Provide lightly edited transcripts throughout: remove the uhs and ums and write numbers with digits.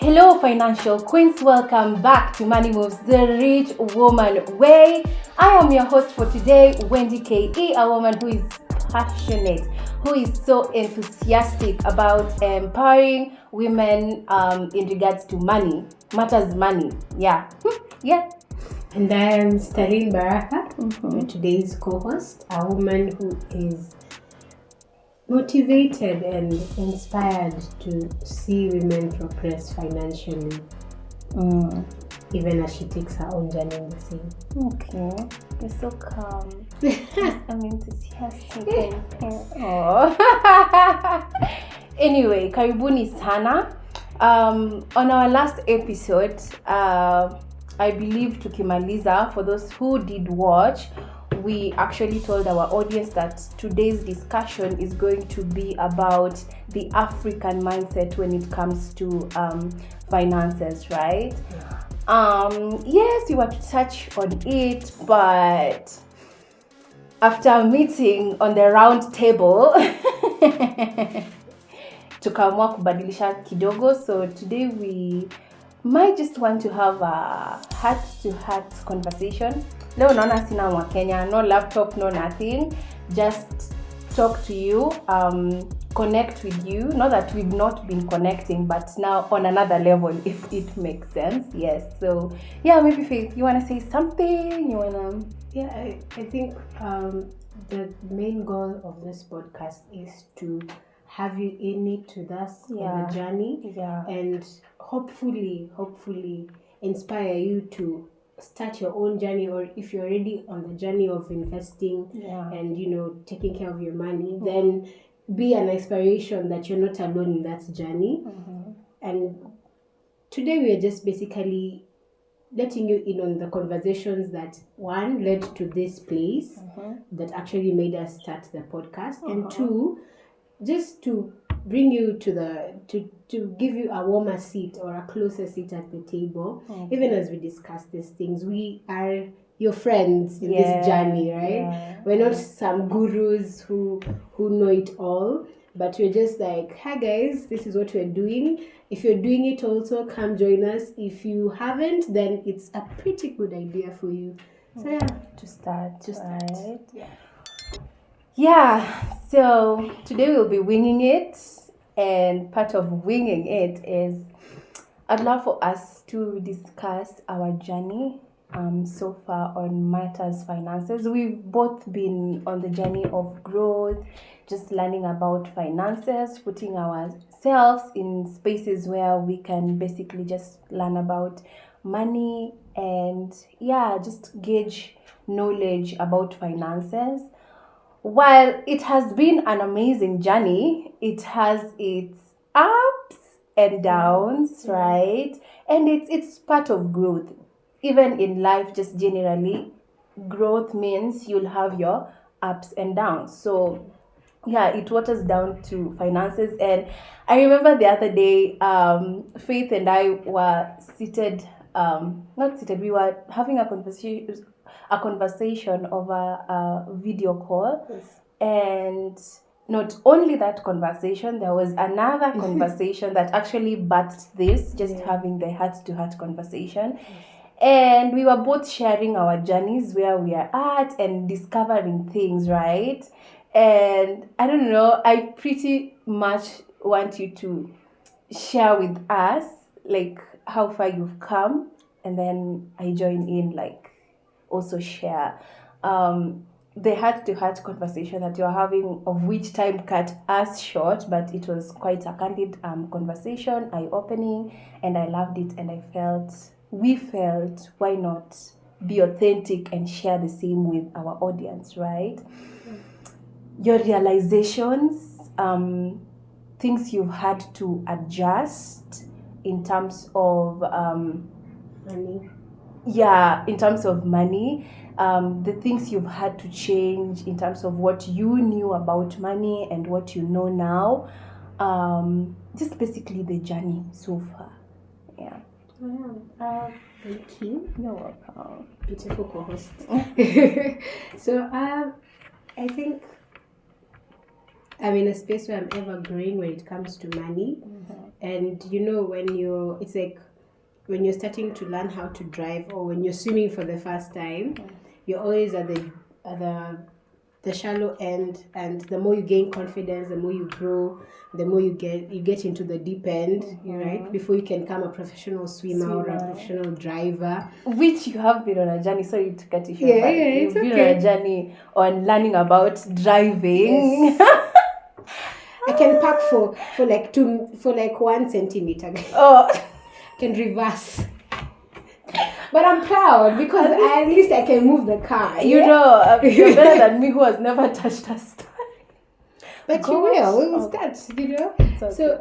Hello, financial queens. Welcome back to Moneymoves, the rich woman way. I am your host for today, Wendy K.E., a woman who is passionate, who is so enthusiastic about empowering women in regards to money, matters money. Yeah. And I am Stalin Baraka, today's co-host, a woman who is motivated and inspired to see women progress financially, even as she takes her own journey in the same. Okay, you're so calm. I'm enthusiastic. Anyway, karibuni sana. On our last episode, I believe tukimaliza, for those who did watch, we actually told our audience that today's discussion is going to be about the African mindset when it comes to finances, right? Yes, we were to touch on it, but after a meeting on the round table, tukaamua kubadilisha kidogo. So today we might just want to have a heart-to-heart conversation. Leo naona sina mwa Kenya, no laptop, no nothing. Just talk to you, connect with you. Not that we've not been connecting, but now on another level, if it makes sense. Yes. So, yeah, maybe Faith, you want to say something? You want to... Yeah, I think the main goal of this podcast is to have you in it with us on the journey, and hopefully inspire you to start your own journey, or if you're already on the journey of investing and taking care of your money, then be an inspiration that you're not alone in that journey. And today we are just basically letting you in on the conversations that one led to this place that actually made us start the podcast, and two, just to bring you to give you a warmer seat or a closer seat at the table, even as we discuss these things. We are your friends in this journey, right? We're not some gurus who know it all, but we're just like, hi guys, this is what we're doing. If you're doing it also, come join us. If you haven't, then it's a pretty good idea for you. So to start. Right? Yeah, so today we'll be winging it, and part of winging it is I'd love for us to discuss our journey so far on matters finances. We've both been on the journey of growth, just learning about finances, putting ourselves in spaces where we can basically just learn about money and just gauge knowledge about finances. While it has been an amazing journey, it has its ups and downs, right? And it's part of growth. Even in life, just generally, growth means you'll have your ups and downs. So, it waters down to finances. And I remember the other day, Faith and I were we were having a conversation over a video call. And not only that conversation, there was another conversation that actually birthed this, having the heart-to-heart conversation. And we were both sharing our journeys, where we are at, and discovering things, right? And I don't know, I pretty much want you to share with us, like, how far you've come, and then I join in, like, also share the heart-to-heart conversation that you're having, of which time cut us short, but it was quite a candid conversation, eye-opening, and I loved it. And we felt, why not be authentic and share the same with our audience, right? Your realizations, things you've had to adjust in terms of money. In terms of money, the things you've had to change in terms of what you knew about money and what you know now. Just basically the journey so far. Thank you. You're welcome. Beautiful co-host. So I think I'm in a space where I'm ever growing when it comes to money, And it's like when you're starting to learn how to drive, or when you're swimming for the first time, you're always at the shallow end, and the more you gain confidence, the more you grow, the more you get into the deep end, right? Before you can become a professional swimmer or a professional driver. Which you have been on a journey. Sorry to cut you short, Yeah, but it's you've been okay. on a journey on learning about driving. Yes. I can park for like 1 centimeter. Oh. I can reverse. But I'm proud because at least I can move the car. You're better than me, who has never touched a stone. But Gosh. you will start, Okay. So,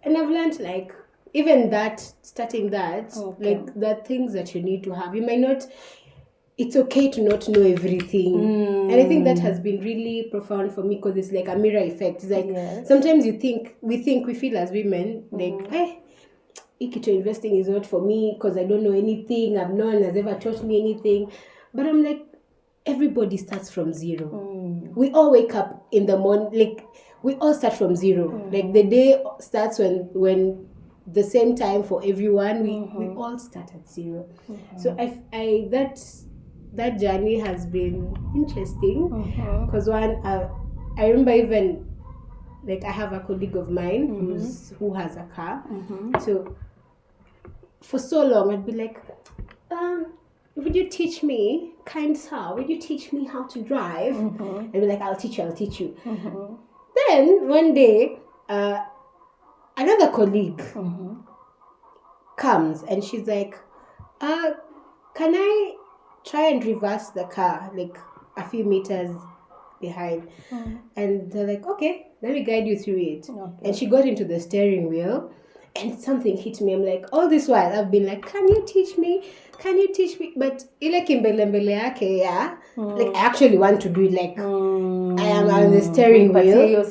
and I've learned, like, even that, starting that, like, the things that you need to have. You might not, it's okay to not know everything. And I think that has been really profound for me, because it's like a mirror effect. It's like, sometimes we feel as women, like, hey, investing is not for me because I don't know anything. No one has ever taught me anything. But I'm like, everybody starts from zero. We all wake up in the morning, like, we all start from zero. Like, the day starts when the same time for everyone. We all start at zero. So I that journey has been interesting, because I remember, even like, I have a colleague of mine who has a car. So for so long I'd be like, would you teach me, kind sir, would you teach me how to drive? And be like, I'll teach you. Then one day, another colleague comes, and she's like, can I try and reverse the car like a few meters behind? And they're like, okay, let me guide you through it. And she got into the steering wheel, and something hit me. I'm like, all this while I've been like, can you teach me? But ile kimbelembele yake, yeah, like, I actually want to do it, like, I am on the steering wheel. Yeah,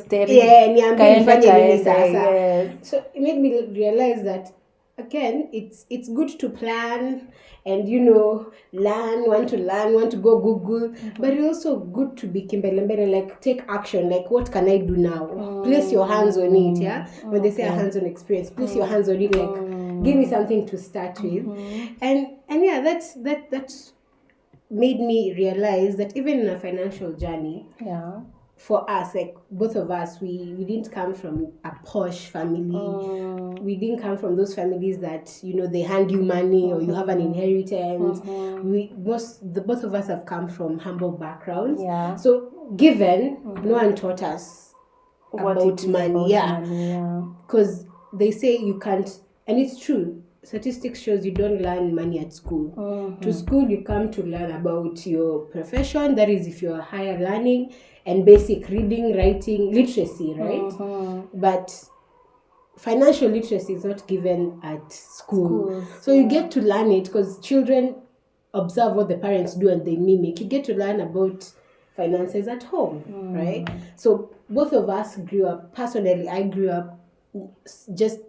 yes. So it made me realize that, again, it's good to plan and want to go Google, but it's also good to be kimbelembele, like, take action, like, what can I do now? Place your hands on it, yeah. When they say a hands-on experience, place your hands on it, like, give me something to start with. And yeah, that's made me realize that even in a financial journey, for us, like, both of us, we didn't come from a posh family. We didn't come from those families that they hand you money or you have an inheritance. Both of us have come from humble backgrounds. So given no one taught us about money, because they say you can't, and it's true. Statistics shows you don't learn money at school. To school, you come to learn about your profession. That is, if you're higher learning, and basic reading, writing, literacy, right? But financial literacy is not given at school. So you get to learn it, because children observe what the parents do and they mimic. You get to learn about finances at home, right? So both of us grew up, personally, I grew up just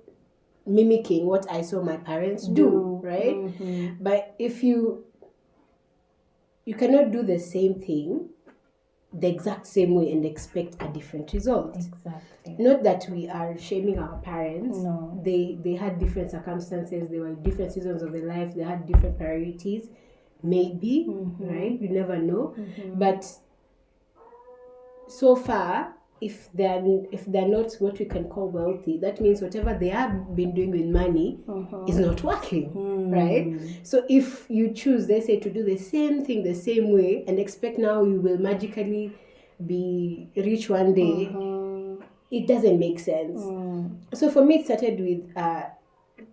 mimicking what I saw my parents do, right? But if you cannot do the same thing the exact same way and expect a different result. Exactly. Not that we are shaming our parents. No. They had different circumstances, they were in different seasons of their life, they had different priorities, maybe, right? You never know. But so far, if they're not what we can call wealthy, that means whatever they have been doing with money is not working, right? So if you choose, they say, to do the same thing the same way and expect now you will magically be rich one day, it doesn't make sense. So for me, it started with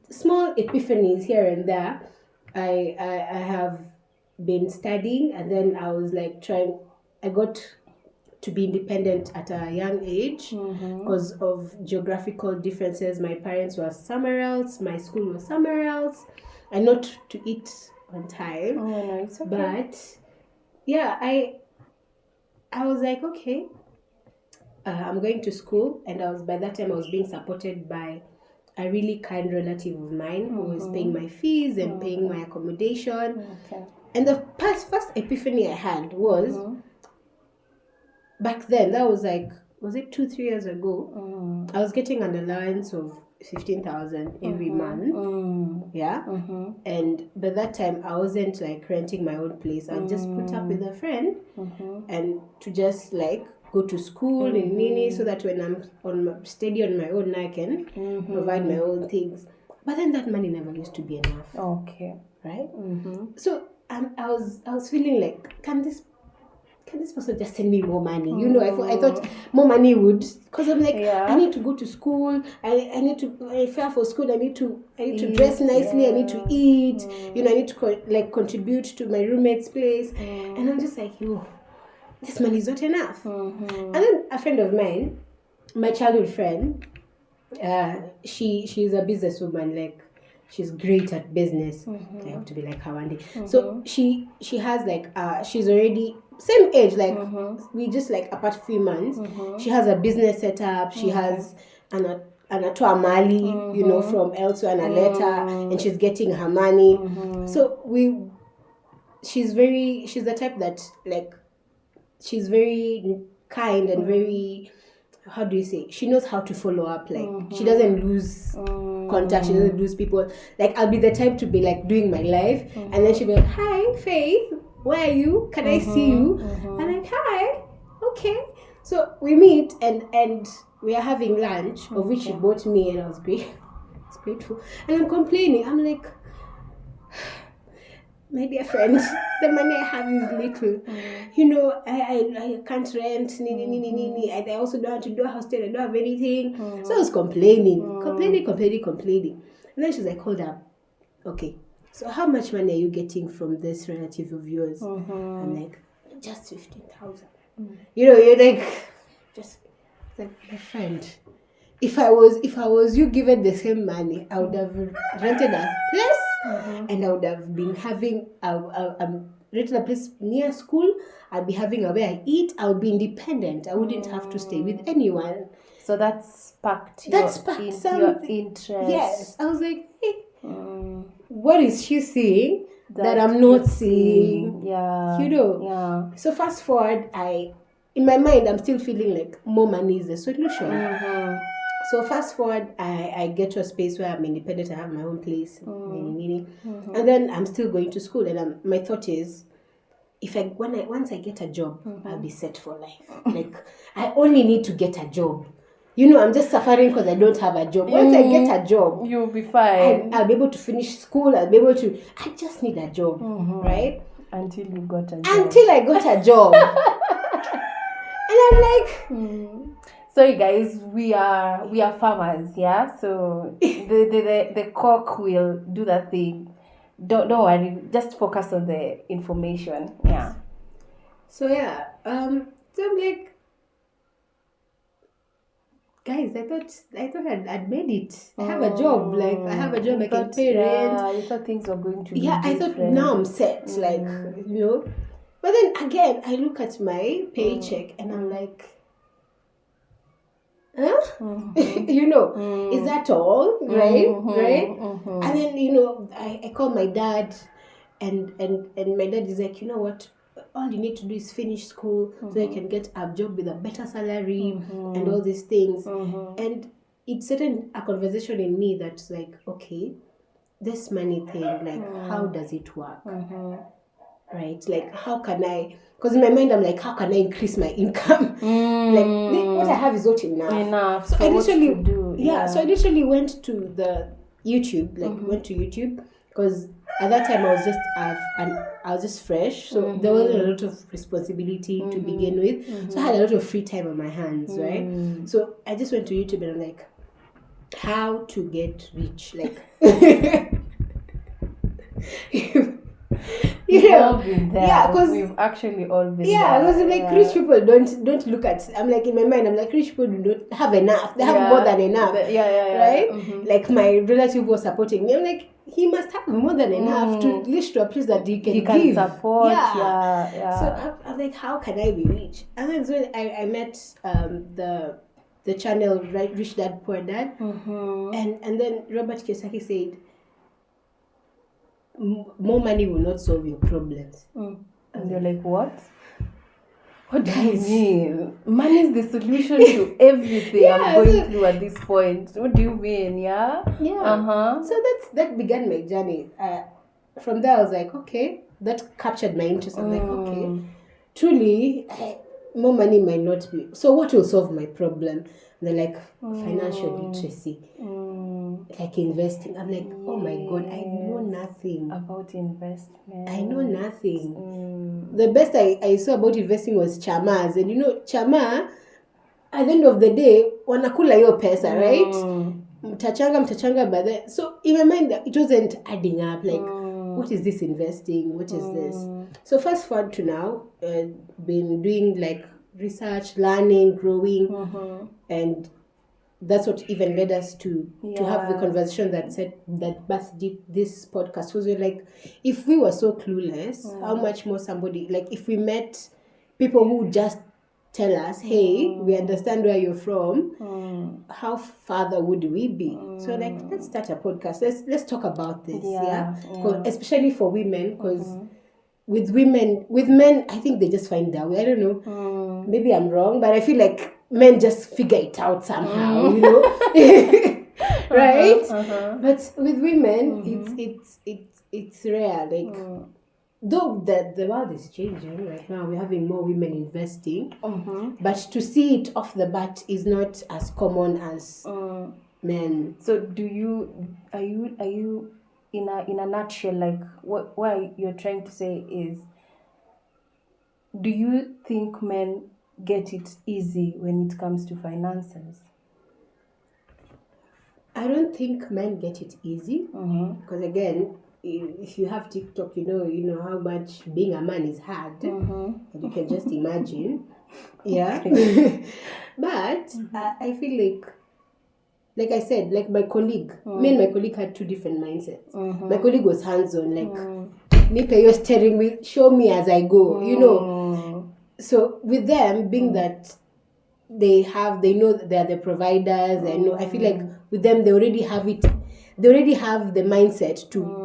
small epiphanies here and there. I have been studying, and then I was like I got to be independent at a young age because of geographical differences. My parents were somewhere else, my school was somewhere else, and not to eat on time. No, it's okay. But yeah, I was like, okay, I'm going to school, and by that time I was being supported by a really kind relative of mine who was paying my fees and paying my accommodation. And the first epiphany I had was, back then, that was like, was it 2-3 years ago? I was getting an allowance of 15,000 every month. Yeah. And by that time, I wasn't like renting my own place. I'd just put up with a friend and to just like go to school in Nini, so that when I'm steady on my own, I can provide my own things. But then that money never used to be enough. Okay. Right? So I was feeling like, can this person just send me more money? You know, I thought more money would, because I'm like, I need to go to school. I need to fare for school. I need to dress nicely. I need to eat. You know, I need to contribute to my roommate's place. And I'm just like, this money is not enough. And then a friend of mine, my childhood friend, she's a businesswoman. Like, she's great at business. I hope to be like her one day. So she has like she's already same age, like we just like apart a few months. She has a business set up. She has anatoa mali, you know, from elsewhere and a letter, and she's getting her money. So she's the type that like, she's very kind and very, how do you say, she knows how to follow up. Like, she doesn't lose contact, she doesn't lose people. Like, I'll be the type to be like doing my life, and then she'll be like, hi Faith, where are you? Can I see you? I'm like, hi, okay. So we meet and we are having lunch, of which she bought me, and I was grateful. And I'm complaining. I'm like, my dear friend, the money I have is little. You know, I can't rent. I also don't have to do a hostel. I don't have anything. So I was complaining. And then she's like, hold up. Okay, so how much money are you getting from this relative of yours? I'm like, just 15,000. You know, you're like, just like, my friend. If I was you given the same money, I would have rented a place, and I would have been having rented a place near school. I'd be having a way I eat. I would be independent. I wouldn't have to stay with anyone. So that sparked your interest. Yes, I was like, hey, what is she seeing that I'm not seeing? Yeah, you know. Yeah. So fast forward, in my mind, I'm still feeling like more money is the solution. So fast forward, I get to a space where I'm independent. I have my own place, and then I'm still going to school. And my thought is, once I get a job, I'll be set for life. Like, I only need to get a job. You know, I'm just suffering because I don't have a job. Once I get a job, you'll be fine. I'll be able to finish school. I'll be able to. I just need a job, right? Until you got a job. Until I got a job, and I'm like. Sorry guys, we are farmers, yeah. So the cock will do that thing. Don't worry, just focus on the information. Yeah. So yeah, so I'm like, guys, I thought I'd made it. I have a job. Like, I have a job. I can pay rent. Yeah, you thought things were going to be different. I thought now I'm set. Like, you know. But then again, I look at my paycheck and I'm like, you know, is that all? Right? And then, you know, I call my dad, and my dad is like, you know what? All you need to do is finish school so you can get a job with a better salary and all these things. And it set a conversation in me that's like, okay, this money thing, like, how does it work? Right? Like, how can I... Because in my mind, I'm like, how can I increase my income? Like, what I have is not enough. So I literally... So I literally went to the YouTube, went to YouTube, because at that time I was just fresh, so there wasn't a lot of responsibility to begin with. So I had a lot of free time on my hands, right? So I just went to YouTube and I'm like, how to get rich? Like... because we've actually all been there. Because like, rich people don't look at... I'm like, in my mind, I'm like, rich people don't have enough. They have more than enough. Right? Like, my relative was supporting me. I'm like, he must have more than enough to reach to a place that he can give. Support. So I'm like, how can I be rich? And then so I met the channel, right, Rich Dad Poor Dad, and then Robert Kiyosaki said, more money will not solve your problems. And you're like, what? What do you mean? Money is the solution to everything I'm going through at this point. What do you mean? Yeah. So that began my journey. From there, I was like, okay, that captured my interest. I'm like, okay, truly, more money might not be. So what will solve my problem? They're like financial literacy, like investing. I'm like, oh my God, I know nothing about investment. I know nothing. The best I saw about investing was chamas, and chama, at the end of the day, wanakula hiyo pesa, right? Mtachanga, but then, so in my mind, it wasn't adding up. Like, what is this investing? What is this? So fast forward to now, been doing like research, learning, growing, and that's what even led us to have the conversation that birthed this podcast. Because we're like, if we were so clueless, how much more somebody, like if we met people who just tell us, hey, we understand where you're from, how farther would we be? So like, let's start a podcast. Let's talk about this. Especially for women, because with men, I think they just find their way. I don't know. Maybe I'm wrong, but I feel like men just figure it out somehow, right? But with women, it's rare. Like, though the world is changing right now, we're having more women investing, but to see it off the bat is not as common as men. So, are you in a nutshell, like what you're trying to say is, do you think men get it easy when it comes to finances? I don't think men get it easy, because again, if you have TikTok, you know how much being a man is hard, and you can just imagine. But I feel like I said, like my colleague, me and my colleague had two different mindsets. My colleague was hands-on, like, nipe your steering wheel, show me as I go, So with them, being that they know that they're the providers, I feel like with them, they already have the mindset to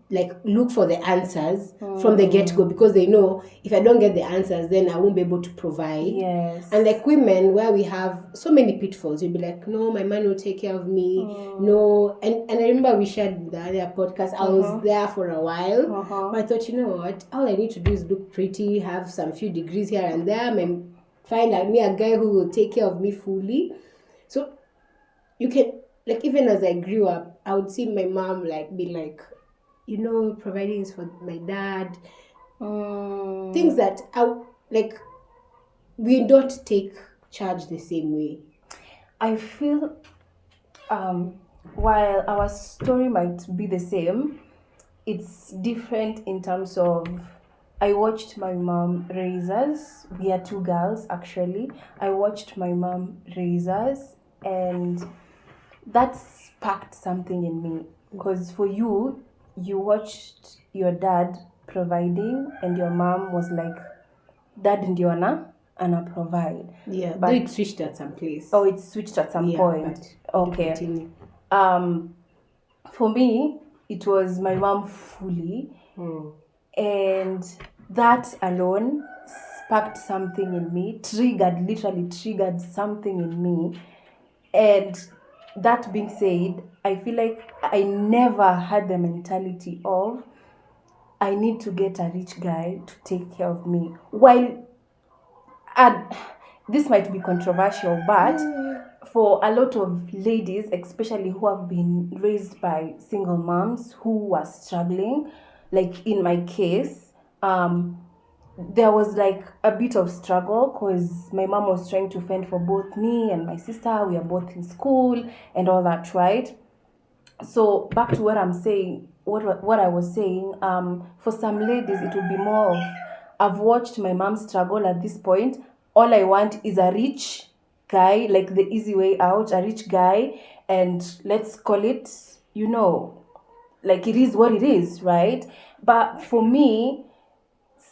like look for the answers from the get-go, because they know if I don't get the answers, then I won't be able to provide. Yes. And like women, where we have so many pitfalls, you'll be like, no, my man will take care of me. No. And I remember we shared the other podcast. I was there for a while, but I thought, you know what, all I need to do is look pretty, have some few degrees here and there, and find me a guy who will take care of me fully. So you can, like, even as I grew up, I would see my mom be like, providing is for my dad. Things that we don't take charge the same way. I feel while our story might be the same, it's different in terms of, I watched my mom raise us. We are two girls, actually. I watched my mom raise us, and that sparked something in me. Because for you watched your dad providing, and your mom was like, dad ndio ana provide. Yeah, but it switched at some place. Oh, it switched at some point. Okay. Continue. For me, it was my mom fully. And that alone sparked something in me, literally triggered something in me. And that being said, I feel like I never had the mentality of, I need to get a rich guy to take care of me. While this might be controversial, but for a lot of ladies, especially who have been raised by single moms who were struggling, like in my case, there was like a bit of struggle, because my mom was trying to fend for both me and my sister. We are both in school and all that, right? So back to what I'm saying, what I was saying, for some ladies, it would be more of, I've watched my mom struggle at this point. All I want is a rich guy, like the easy way out, a rich guy, and let's call it, like it is what it is, right? But for me,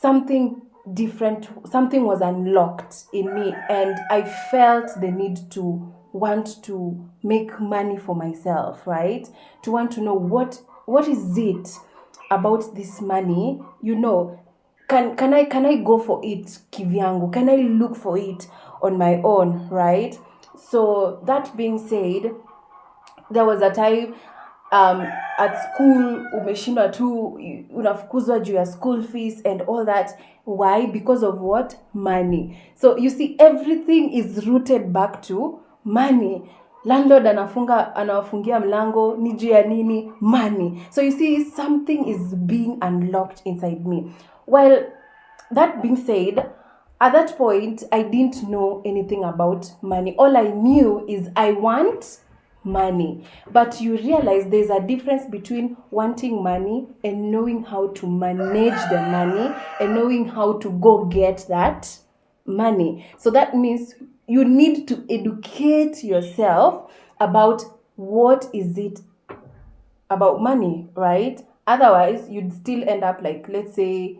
something different, something was unlocked in me, and I felt the need to want to make money for myself, right? To want to know what is it about this money, can I go for it kivyangu? Can I look for it on my own, right? So that being said, there was a time at school umeshindwa tu, unafukuzwa juu ya school fees and all that. Why? Because of what? Money. So you see, everything is rooted back to money. Landlord anawafungia mlango ni juu ya nini? Money. So you see, something is being unlocked inside me. Well, that being said, at that point, I didn't know anything about money. All I knew is I want money. But you realize there's a difference between wanting money and knowing how to manage the money and knowing how to go get that money. So that means you need to educate yourself about what is it about money, right? Otherwise, you'd still end up like, let's say,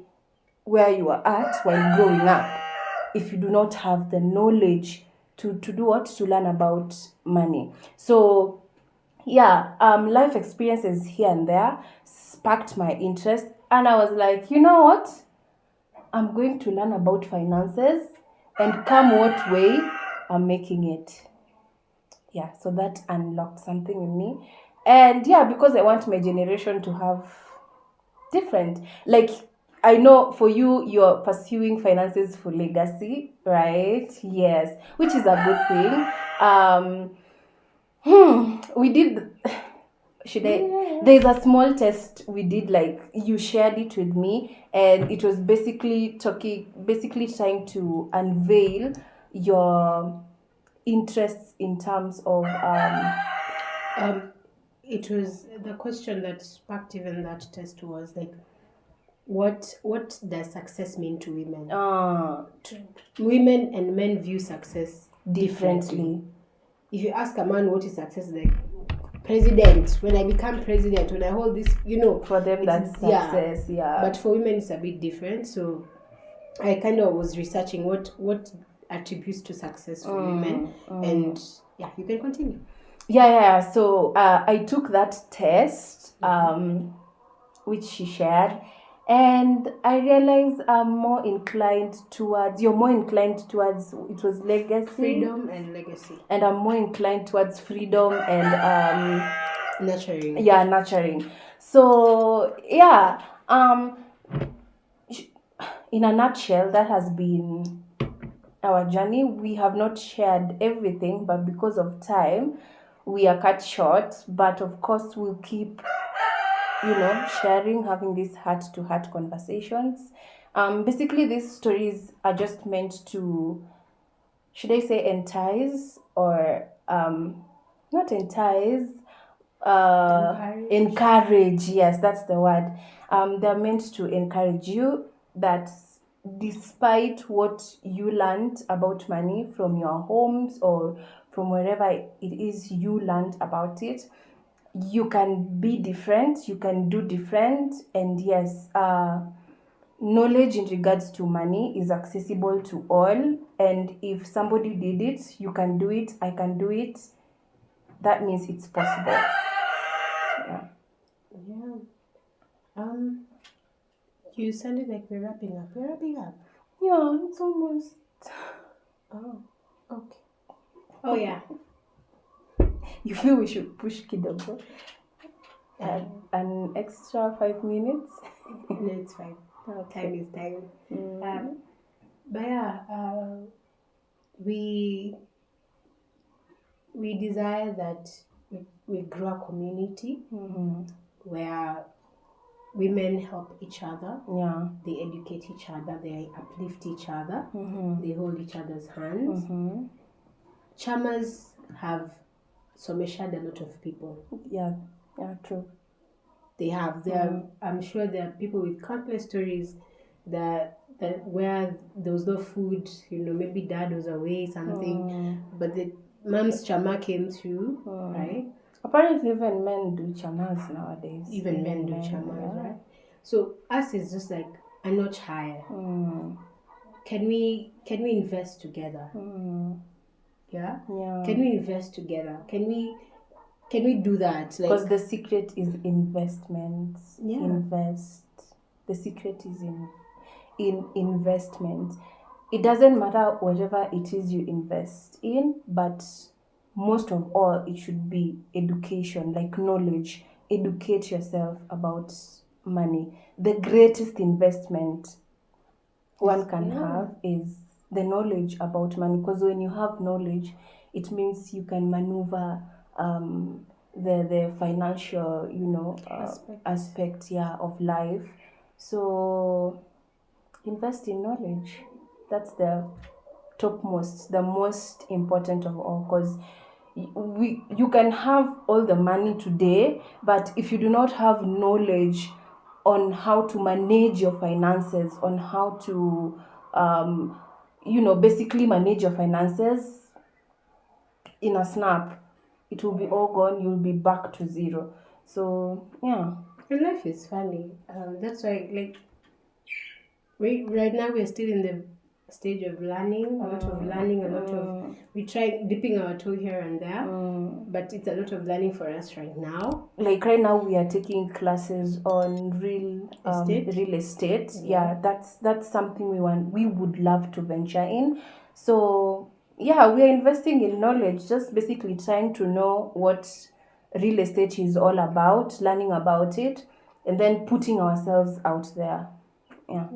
where you are at while growing up, if you do not have the knowledge to do what? To learn about money. So yeah, life experiences here and there sparked my interest, and I was like, you know what? I'm going to learn about finances, and come what way, I'm making it. Yeah, so that unlocked something in me. And yeah, because I want my generation to have different, like, I know for you, you're pursuing finances for legacy, right? Yes, which is a good thing. We did, there's a small test we did, like, you shared it with me, and it was basically trying to unveil your interests in terms of it was the question that sparked even that test was like, what does success mean to women? Women and men view success differently. If you ask a man what is success, like, president, when I become president, when I hold this, for them that's success. Yeah. But for women it's a bit different. So I kind of was researching what attributes to success for women, and yeah, you can continue. Yeah. So I took that test, which she shared, and I realized you're more inclined towards, it was legacy. Freedom and legacy. And I'm more inclined towards freedom and nurturing. Yeah, nurturing. So yeah, in a nutshell, that has been our journey. We have not shared everything, but because of time, we are cut short. But of course, we'll keep, sharing, having these heart-to-heart conversations. Basically, these stories are just meant to, should I say, entice, or not entice, encourage. Yes, that's the word. They're meant to encourage you that despite what you learned about money from your homes or from wherever it is you learned about it, you can be different, you can do different. And yes, knowledge in regards to money is accessible to all. And if somebody did it, you can do it, I can do it. That means it's possible. Yeah. You sounded like we're wrapping up. We're wrapping up. Yeah, it's almost. Oh, okay. Oh yeah. You feel we should push kidogo? An extra 5 minutes? No, it's fine. Okay. Time is time. But yeah, we desire that we grow a community where women help each other. Yeah. They educate each other. They uplift each other. They hold each other's hands. Chamas have someshad a lot of people. Yeah, true. They have. I'm sure there are people with countless stories that where there was no food, maybe dad was away, something, but the mom's chama came through, right? Apparently even men do chamas nowadays. Even men do chamas, right? So us is just like a notch higher. Can we invest together? Yeah? Can we invest together? Can we do that? Because the secret is investments. Yeah. Invest. The secret is in in investment. It doesn't matter whatever it is you invest in, but most of all, it should be education, like knowledge. Educate yourself about money. The greatest investment one can have is the knowledge about money, because when you have knowledge, it means you can maneuver the financial aspect of life. So invest in knowledge. That's the topmost, the most important of all, because you can have all the money today, but if you do not have knowledge on how to manage your finances, on how to basically manage your finances, in a snap it will be all gone. You'll be back to zero. So yeah, and life is funny. That's why, like, right now we're still in the stage of learning, a lot of we try dipping our toe here and there, but it's a lot of learning for us right now. Like right now we are taking classes on real estate. Yeah, that's something we would love to venture in. So yeah, we are investing in knowledge, just basically trying to know what real estate is all about, learning about it, and then putting ourselves out there. Yeah.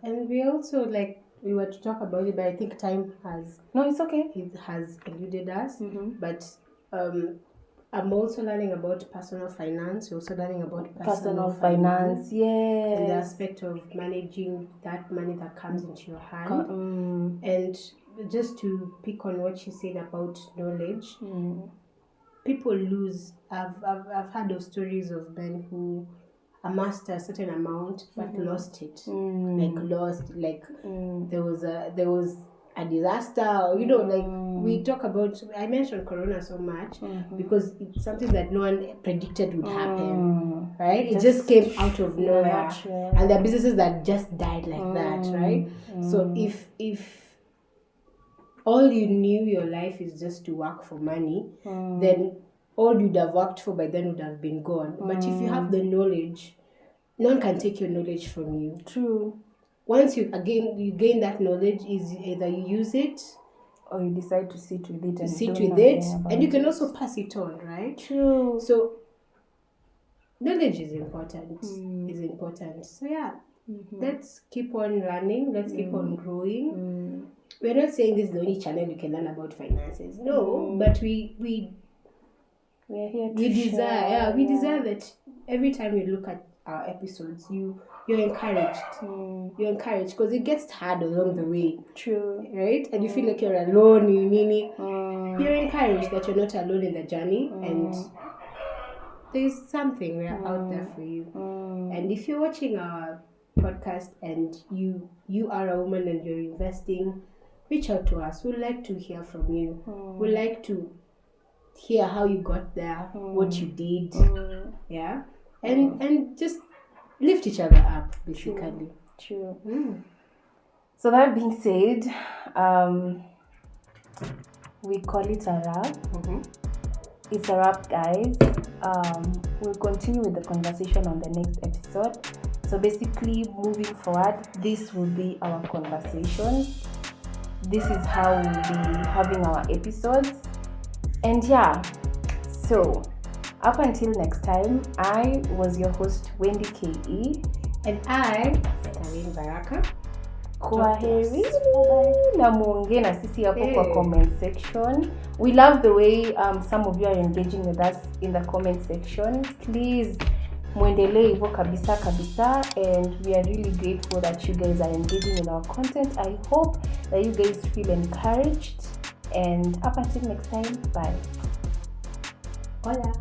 And we also, like, we were to talk about it, but I think time has... No, it's okay. It has eluded us. But I'm also learning about personal finance. We're also learning about personal finance. Yes. And the aspect of managing that money that comes into your hand. And just to pick on what you said about knowledge, people lose. I've heard of stories of men who amassed a certain amount but lost it. There was a disaster, we talk about... I mentioned Corona so much because it's something that no one predicted would happen, right? It just came out of nowhere, and there are businesses that just died like that, right? So if all you knew your life is just to work for money, then all you'd have worked for by then would have been gone. But if you have the knowledge, no one can take your knowledge from you. True. Once you gain that knowledge, is either you use it or you decide to sit with it and you can also pass it on, right? True. So knowledge is important. So yeah, let's keep on learning. Let's keep on growing. We're not saying this is the only channel you can learn about finances. No, but we're here to share. We desire that every time you look at our episodes, you're encouraged. You're encouraged because it gets hard along the way. True. Right? And you feel like you're alone. You're encouraged that you're not alone in the journey, and there's something we're out there for you. And if you're watching our podcast and you are a woman and you're investing, reach out to us. We'd like to hear from you. We'd like to hear how you got there, what you did. Yeah. And just lift each other up, basically. True. So that being said, we call it a wrap. It's a wrap, guys. We'll continue with the conversation on the next episode. So basically, moving forward, this will be our conversations. This is how we'll be having our episodes. And yeah, so up until next time, I was your host, Wendy K.E. And I, Stalin Baraka. Kwaheri na muongee na sisi hapo kwa comment section. We love the way some of you are engaging with us in the comment section. Please muendelee hivyo kabisa, and we are really grateful that you guys are engaging in our content. I hope that you guys feel encouraged, and up until next time, bye. Hola.